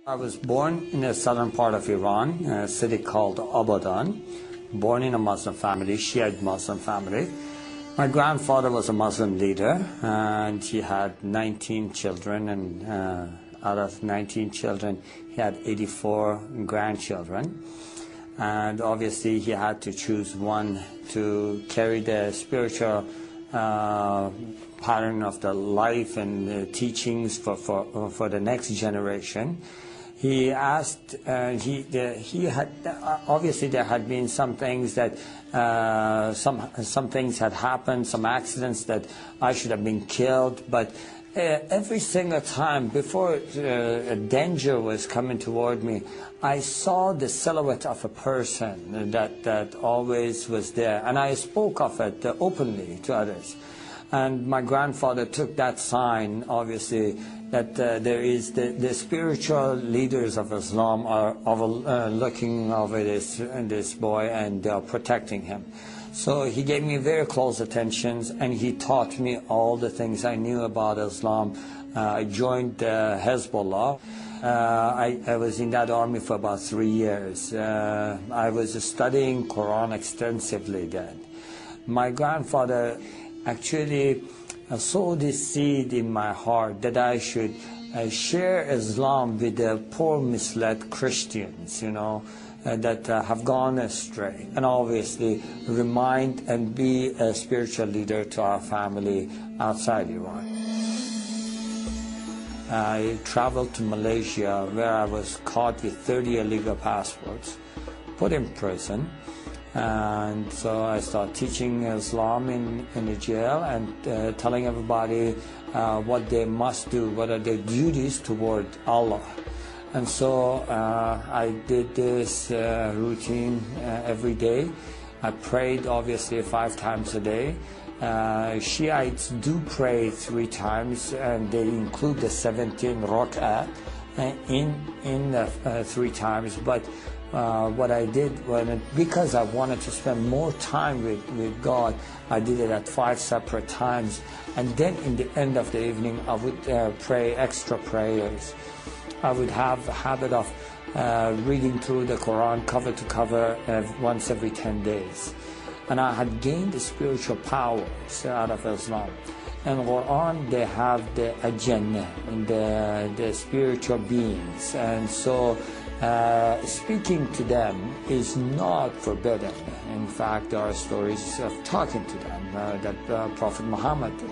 I was born in the southern part of Iran, a city called Abadan, born in a Muslim family, Shiite Muslim family. My grandfather was a Muslim leader, and he had 19 children, and out of 19 children, he had 84 grandchildren. And obviously, he had to choose one to carry the spiritual pattern of the life and the teachings for the next generation. He asked, he had, obviously there had been some things that, some things had happened, some accidents that I should have been killed, but every single time before a danger was coming toward me, I saw the silhouette of a person that always was there, and I spoke of it openly to others. And my grandfather took that sign, obviously, that there is the spiritual leaders of Islam are looking over this boy, and they are protecting him. So he gave me very close attentions, and he taught me all the things I knew about Islam. I joined Hezbollah. I was in that army for about 3 years. I was studying Quran extensively then. My grandfather actually sowed this seed in my heart that I should share Islam with the poor, misled Christians, you know, that have gone astray, and obviously remind and be a spiritual leader to our family outside Iran. I traveled to Malaysia, where I was caught with 30 illegal passports, put in prison. And so I started teaching Islam in the jail, and telling everybody what they must do, what are their duties toward Allah. And so I did this routine every day. I prayed obviously 5 times a day. Shiites do pray 3 times, and they include the 17 rak'ah in the 3 times. But what I did, because I wanted to spend more time with God, I did it at 5 separate times. And then in the end of the evening, I would pray extra prayers. I would have a habit of reading through the Quran cover to cover once every 10 days. And I had gained the spiritual powers out of Islam. In Quran, they have the Jannah, and the spiritual beings. And so speaking to them is not forbidden. In fact, there are stories of talking to them that Prophet Muhammad did.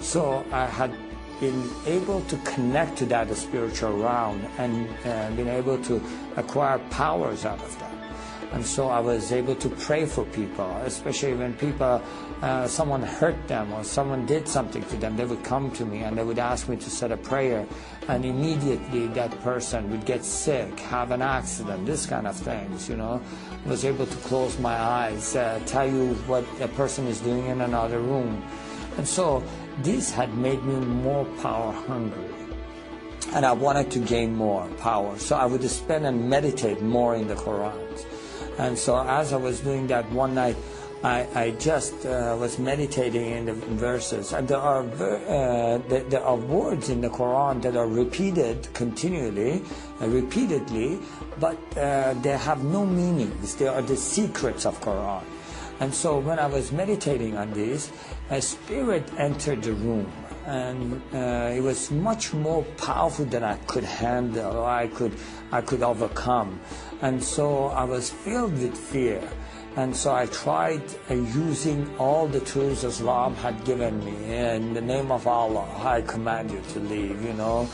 So I had been able to connect to that spiritual realm, and been able to acquire powers out of that. And so I was able to pray for people, especially when people, someone hurt them or someone did something to them. They would come to me and they would ask me to say a prayer, and immediately that person would get sick, have an accident, this kind of things, you know. I was able to close my eyes, tell you what a person is doing in another room. And so this had made me more power hungry, and I wanted to gain more power. So I would spend and meditate more in the Quran. And so as I was doing that one night, I just was meditating in the verses. And there are words in the Quran that are repeated continually, repeatedly, but they have no meanings. They are the secrets of Quran. And so when I was meditating on this, a spirit entered the room, and it was much more powerful than I could handle, or I could overcome. And so I was filled with fear. And so I tried using all the tools Islam had given me. In the name of Allah, I command you to leave, you know.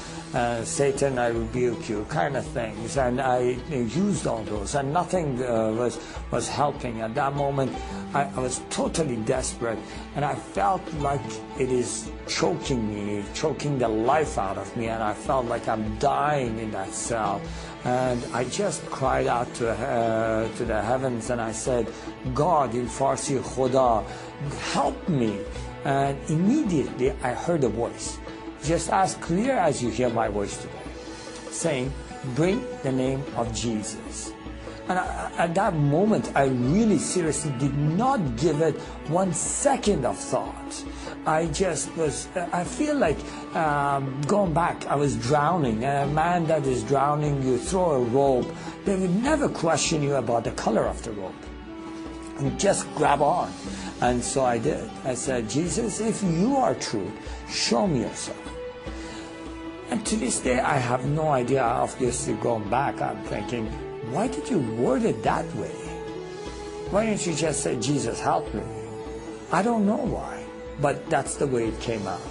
Satan, I rebuke you, kind of things. And I used all those, and nothing was helping. At that moment, I was totally desperate, and I felt like it is choking me, choking the life out of me, and I felt like I'm dying in that cell. And I just cried out to the heavens, and I said, God, in Farsi, Khuda, help me. And immediately I heard a voice, just as clear as you hear my voice today, saying, bring the name of Jesus. And at that moment, I really seriously did not give it 1 second of thought. I feel like going back, I was drowning. And a man that is drowning, you throw a rope, they would never question you about the color of the rope. You just grab on. And so I did. I said, Jesus, if you are true, show me yourself. And to this day, I have no idea. Obviously, going back, I'm thinking, why did you word it that way? Why didn't you just say, Jesus, help me? I don't know why, but that's the way it came out.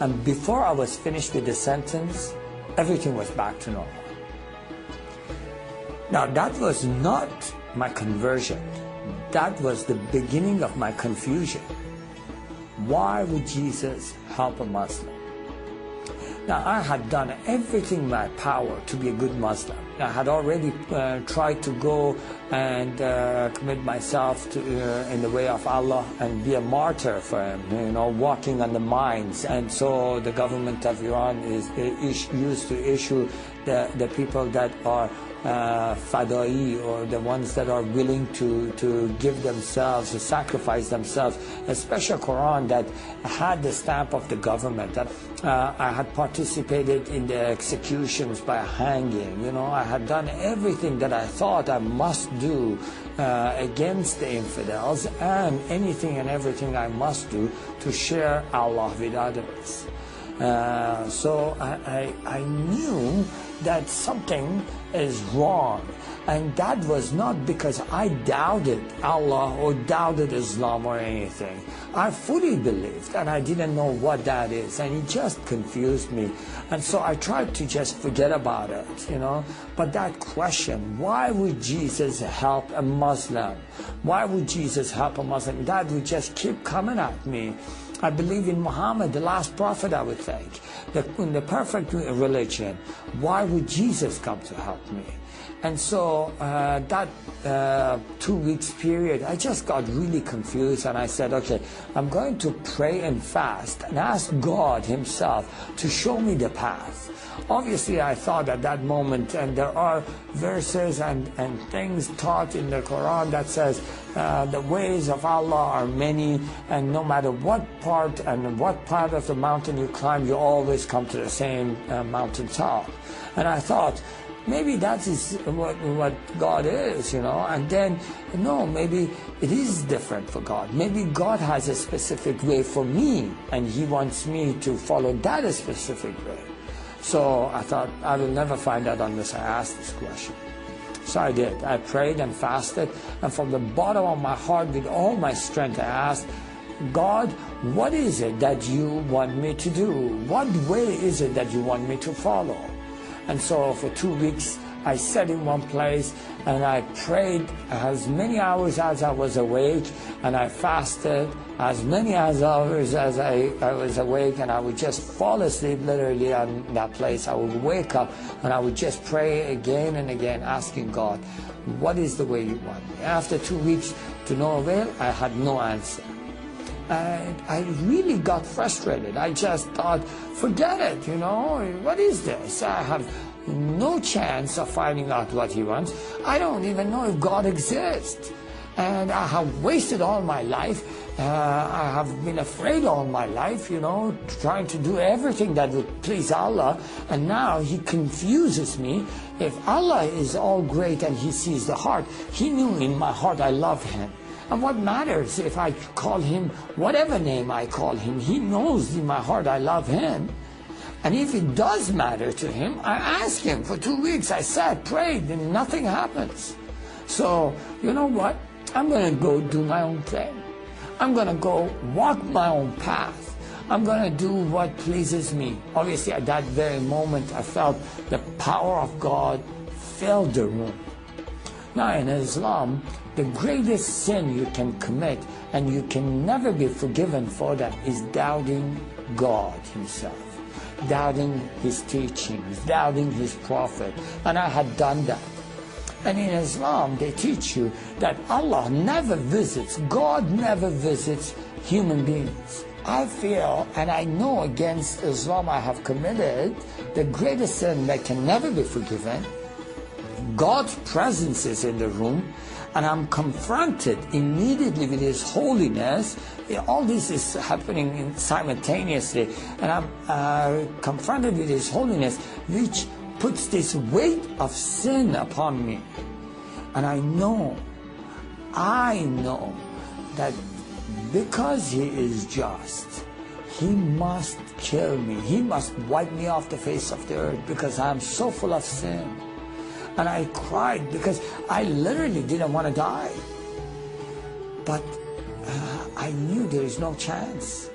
And before I was finished with the sentence, everything was back to normal. Now, that was not my conversion. That was the beginning of my confusion. Why would Jesus help a Muslim? Now, I had done everything in my power to be a good Muslim. I had already tried to go and commit myself to, in the way of Allah and be a martyr for Him, walking on the mines. And so the government of Iran used to issue the people that are fadai, or the ones that are willing to give themselves, to sacrifice themselves, a special Quran that had the stamp of the government. That I had participated in the executions by hanging. I had done everything that I thought I must do against the infidels, and anything and everything I must do to share Allah with others. So I knew that something is wrong, and that was not because I doubted Allah or doubted Islam or anything. I fully believed, and I didn't know what that is, and it just confused me. And so I tried to just forget about it, But that question, why would Jesus help a Muslim? Why would Jesus help a Muslim? That would just keep coming at me. I believe in Muhammad, the last prophet, I would think, in the perfect religion. Why would Jesus come to help me? And so that 2 weeks period, I just got really confused, and I said, okay, I'm going to pray and fast and ask God Himself to show me the path. Obviously, I thought at that moment, and there are verses and things taught in the Quran that says the ways of Allah are many, and no matter what part of the mountain you climb, you always come to the same mountain top. And I thought, maybe that is what God is, and then, no, maybe it is different for God. Maybe God has a specific way for me, and He wants me to follow that specific way. So I thought, I will never find out unless I ask this question. So I did. I prayed and fasted, and from the bottom of my heart, with all my strength, I asked, God, what is it that you want me to do? What way is it that you want me to follow? And so for 2 weeks, I sat in one place and I prayed as many hours as I was awake, and I fasted as many hours as I was awake, and I would just fall asleep literally on that place. I would wake up and I would just pray again and again, asking God, what is the way you want me? After 2 weeks, to no avail, I had no answer. And I really got frustrated. I just thought, forget it, what is this? I have no chance of finding out what He wants. I don't even know if God exists. And I have wasted all my life. I have been afraid all my life, trying to do everything that would please Allah. And now He confuses me. If Allah is all great and He sees the heart, He knew in my heart I love Him. And what matters if I call Him whatever name I call Him? He knows in my heart I love Him. And if it does matter to Him, I ask Him. For 2 weeks I sat, prayed, and nothing happens. So, you know what? I'm going to go do my own thing. I'm going to go walk my own path. I'm going to do what pleases me. Obviously, at that very moment, I felt the power of God filled the room. Now, in Islam, the greatest sin you can commit, and you can never be forgiven for that, is doubting God Himself, doubting His teachings, doubting His prophet. And I had done that. And in Islam, they teach you that Allah never visits, God never visits human beings. I feel, and I know against Islam I have committed the greatest sin that can never be forgiven. God's presence is in the room, and I'm confronted immediately with His holiness. All this is happening simultaneously, and I'm confronted with His holiness, which puts this weight of sin upon me. And I know that because He is just, He must kill me. He must wipe me off the face of the earth because I am so full of sin. And I cried because I literally didn't want to die. But I knew there is no chance.